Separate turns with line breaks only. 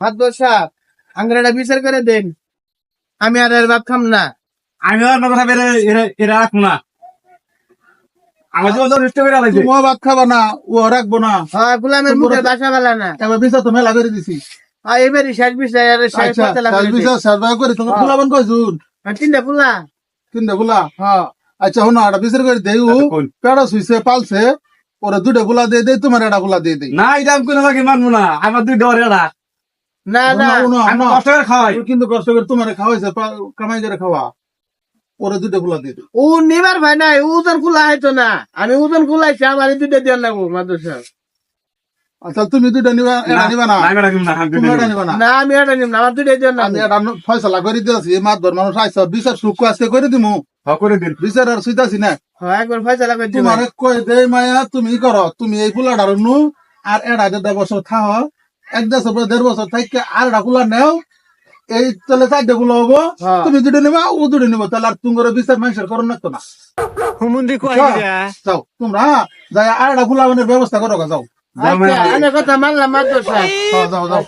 মাদবর সাহেব আঙ্গুরটা বিচার করে দেন, আমি আর এর ভাত খাম না।
আমি আর কথা বেরে এরা রাখবো না। আমার তো নষ্ট করে আলাইছে।
তুমিও ভাত খাবা না, ও রাখবো না।
হয় গোলামের মুখে বাসা বেলা না।
এবার বিচার তো মেলা করে দিছি।
হয় এবারই শেষ বিষয় আর শেষ
আচ্ছা,
ফয়সালা করে দেন।
বিচার সার্ভাই করে তোমার ফুলাবান কয়জন?
আর তিনটা ফুলা।
তিনটা ফুলা।
হ্যাঁ
আচ্ছা শোনো, একটা বিচার করে দেই।
আচ্ছা, কোন?
পেড়া শুইছে পালছে, ওরা দুটা ফুলা দিয়ে দেই, তোমার একটা ফুলা দিয়ে দেই।
না এটা আমি কোনো লাগে মানবো না। আমার দুই ডর এরা।
না না
আমি কষ্ট করে খাওয়াই।
ও কিন্তু কষ্ট করে তোমার খাওয়াইছে, কামাই করে খাওয়া, ওরা দুটা ফুলা দিয়ে দেই।
ও নিবার ভাই নাই, ওজন খোলা হয়তো না। আমি ওজন খোলাইছি, আমার দুইটা দিয়ে লাগবো মাদবর সাহেব।
আচ্ছা তুমি দুটা নিবা, এটা নিবা না?
আমি রাখবো না, আমি
তুমি এটা নিবা না?
না আমি এটা নিব না, আমার দুইটা দিয়ে
আমি
লাগবো।
এটা ফয়সালা করে দিয়েছি। মাতবর মানুষ আইসা, বিচার সুখ আজকে করে দিমু।
করে দিন।
বিচার আর সুইতাছি না।
হয় একবার ফয়সালা করে দিবা।
তোমার কই দেই মায়া, তুমি করো, তুমি এই ফুলাটার নু আর এড়া 1.5 বছর থাও, 1.5 বছর থাকি আর এটা ফুলা নেও, এই তাহলে 4টা ফুলা হবো।
হ্যাঁ।
তুমি দুটো নিবা, ও দুটো নিবো, তাহলে আর তুমি বিচার মানুষের করো না তো না।
হুমুন্দি
যাও তোমরা, যাই আর একটা ফুলাবানের ব্যবস্থা করো গা, যাও।
আচ্ছা, আমি কথা মানলাম মাদবর সাহেব।
যাও যাও যাও।